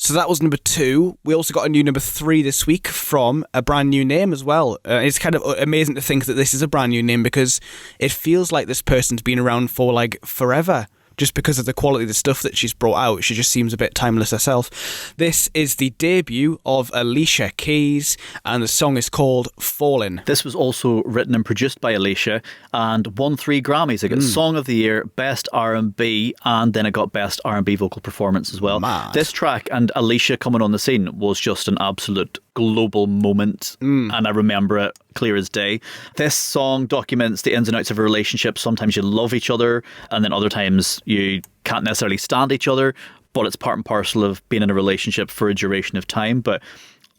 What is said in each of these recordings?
So that was number 2. We also got a new number 3 this week from a brand new name as well. It's kind of amazing to think that this is a brand new name because it feels like this person's been around for like forever. Just because of the quality of the stuff that she's brought out, she just seems a bit timeless herself. This is the debut of Alicia Keys, and the song is called Fallin. This was also written and produced by Alicia, and won 3 Grammys. It got Song of the Year, Best R&B, and then it got Best R&B Vocal Performance as well. Mad. This track and Alicia coming on the scene was just an absolute global moment, and I remember it clear as day. This song documents the ins and outs of a relationship. Sometimes you love each other, and then other times you can't necessarily stand each other, but it's part and parcel of being in a relationship for a duration of time. But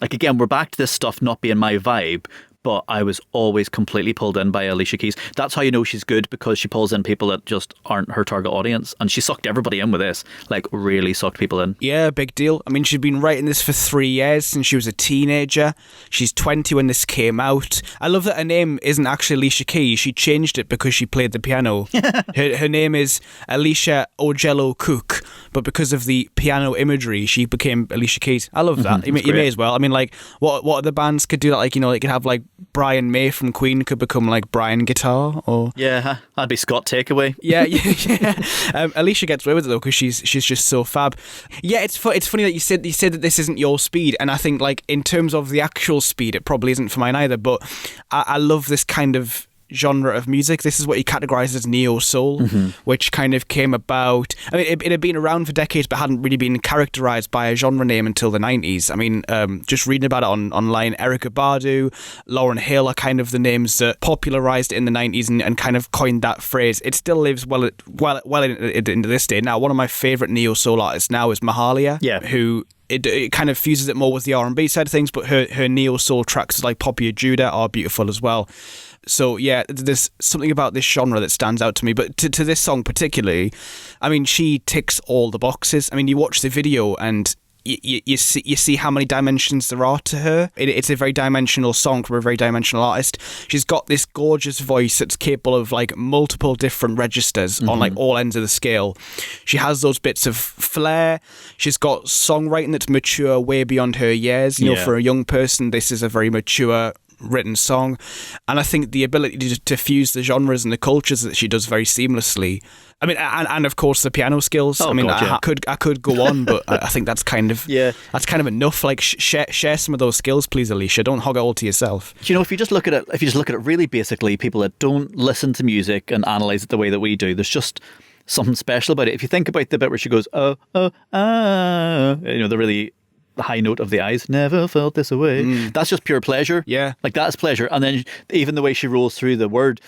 like, again, we're back to this stuff not being my vibe, but I was always completely pulled in by Alicia Keys. That's how you know she's good, because she pulls in people that just aren't her target audience, and she sucked everybody in with this, like really sucked people in. Yeah, big deal. I mean, she'd been writing this for 3 years, since she was a teenager. She's 20 when this came out. I love that her name isn't actually Alicia Keys. She changed it because she played the piano. her name is Alicia Ojello Cook, but because of the piano imagery, she became Alicia Keys. I love that. You may as well. I mean, like, what other bands could do that? Like, you know, they could have like Brian May from Queen could become like Brian Guitar, or that'd be Scott Takeaway. Yeah. Alicia gets away with it though because she's just so fab. Yeah, it's funny that you said that this isn't your speed, and I think like in terms of the actual speed, it probably isn't for mine either. But I love this kind of genre of music. This is what he categorized as neo-soul, which kind of came about. I mean, it had been around for decades, but hadn't really been characterized by a genre name until the 90s. I mean, just reading about it online, Erykah Badu, Lauryn Hill are kind of the names that popularized it in the 90s and kind of coined that phrase. It still lives well into this day. Now, one of my favorite neo-soul artists now is Mahalia, who it kind of fuses it more with the R&B side of things, but her neo-soul tracks like Poppy or Judah are beautiful as well. So yeah, there's something about this genre that stands out to me. But to this song particularly, I mean, she ticks all the boxes. I mean, you watch the video and you see how many dimensions there are to her. It's a very dimensional song from a very dimensional artist. She's got this gorgeous voice that's capable of like multiple different registers on like all ends of the scale. She has those bits of flair. She's got songwriting that's mature way beyond her years. You know, for a young person, this is a very mature written song, and I think the ability to fuse the genres and the cultures that she does very seamlessly. I mean, and of course the piano skills. I mean, I could go on, but I think that's kind of enough. Like, share some of those skills, please, Alicia. Don't hog it all to yourself. Do you know, if you just look at it really basically, people that don't listen to music and analyze it the way that we do, there's just something special about it. If you think about the bit where she goes, oh, you know, the really high note of the eyes, never felt this way. That's just pure pleasure. Yeah. Like, that's pleasure. And then even the way she rolls through the word,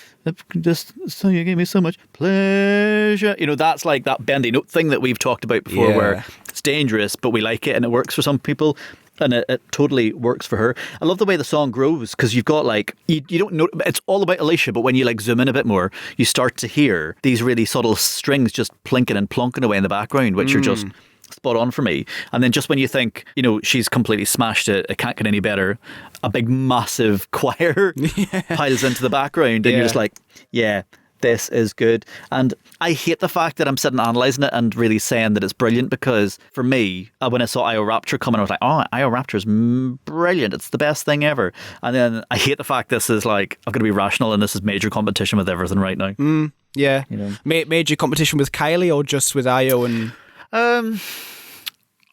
just so you gave me so much pleasure. You know, that's like that bendy note thing that we've talked about before, where it's dangerous, but we like it and it works for some people. And it totally works for her. I love the way the song grows, because you've got like, you don't know, it's all about Alicia, but when you like zoom in a bit more, you start to hear these really subtle strings just plinking and plonking away in the background, which are just spot on for me. And then just when you think, you know, she's completely smashed it, it can't get any better, a big massive choir piles into the background, and you're just like, yeah, this is good. And I hate the fact that I'm sitting analysing it and really saying that it's brilliant, because for me, when I saw IO Rapture coming, I was like, oh, IO Rapture is brilliant, it's the best thing ever. And then I hate the fact this is like, I've got to be rational, and this is major competition with everything right now. Yeah. You know? Major competition with Kylie, or just with IO and...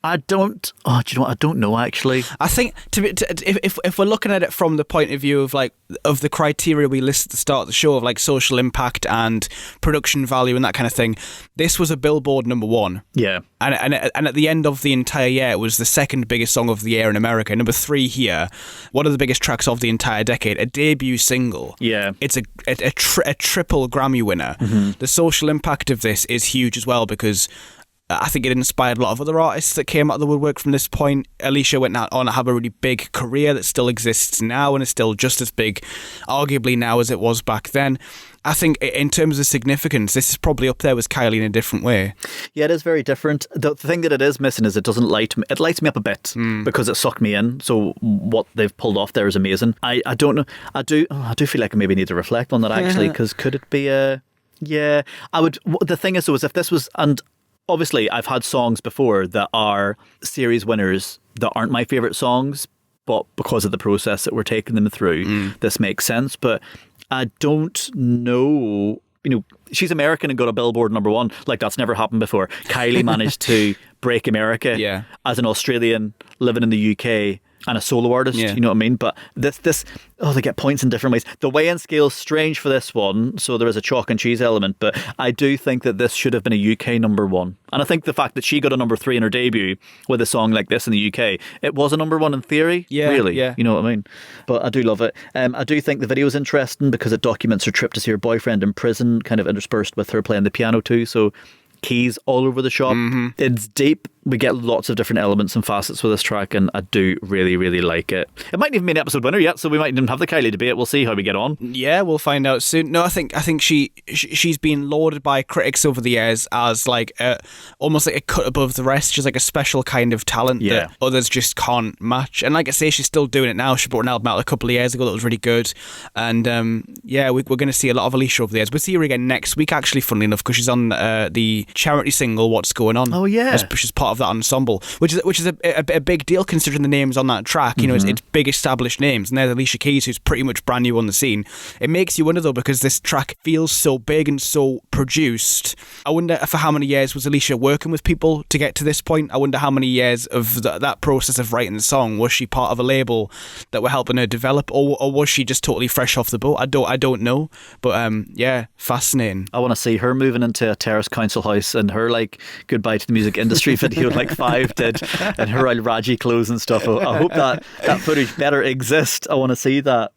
I don't. Oh, do you know what? I don't know, actually. I think if we're looking at it from the point of view of like of the criteria we listed at the start of the show of like social impact and production value and that kind of thing, this was a Billboard #1. Yeah, and at the end of the entire year, it was the second biggest song of the year in America, number 3 here. One of the biggest tracks of the entire decade, a debut single. Yeah, it's a triple Grammy winner. The social impact of this is huge as well, because I think it inspired a lot of other artists that came out of the woodwork from this point. Alicia went on to have a really big career that still exists now and is still just as big, arguably now, as it was back then. I think in terms of significance, this is probably up there with Kylie in a different way. Yeah, it is very different. The thing that it is missing is it doesn't light me. It lights me up a bit because it sucked me in. So what they've pulled off there is amazing. I don't know. I do feel like I maybe need to reflect on that, actually, because could it be a... Yeah, I would... The thing is, though, is if this was... And obviously I've had songs before that are series winners that aren't my favourite songs, but because of the process that we're taking them through, this makes sense. But I don't know, she's American and got a Billboard #1. Like, that's never happened before. Kylie managed to break America as an Australian living in the UK and a solo artist, you know what I mean? But this, they get points in different ways. The weigh-in scale's strange for this one, so there is a chalk and cheese element, but I do think that this should have been a UK #1. And I think the fact that she got a #3 in her debut with a song like this in the UK, it was a #1 in theory, really. Yeah. You know what I mean? But I do love it. I do think the video is interesting because it documents her trip to see her boyfriend in prison, kind of interspersed with her playing the piano too, so keys all over the shop. It's deep. We get lots of different elements and facets with this track, and I do really, really like it. It mightn't even be an episode winner yet, so we might even have the Kylie debate. We'll see how we get on. Yeah, we'll find out soon. No, I think she's been lauded by critics over the years as like almost like a cut above the rest. She's like a special kind of talent that others just can't match. And like I say, she's still doing it now. She brought an album out a couple of years ago that was really good. And we're going to see a lot of Alicia over the years. We'll see her again next week, actually, funnily enough, because she's on the charity single "What's Going On." Oh yeah, she's part of that ensemble, which is a big deal considering the names on that track. You know, it's big established names, and there's Alicia Keys, who's pretty much brand new on the scene. It makes you wonder though, because this track feels so big and so produced. I wonder for how many years was Alicia working with people to get to this point. I wonder how many years of that process of writing the song. Was she part of a label that were helping her develop, or was she just totally fresh off the boat? I don't know, but fascinating. I want to see her moving into a terrace council house and her like goodbye to the music industry video like Five did, and her Raji clothes and stuff. I hope that footage better exists. I want to see that.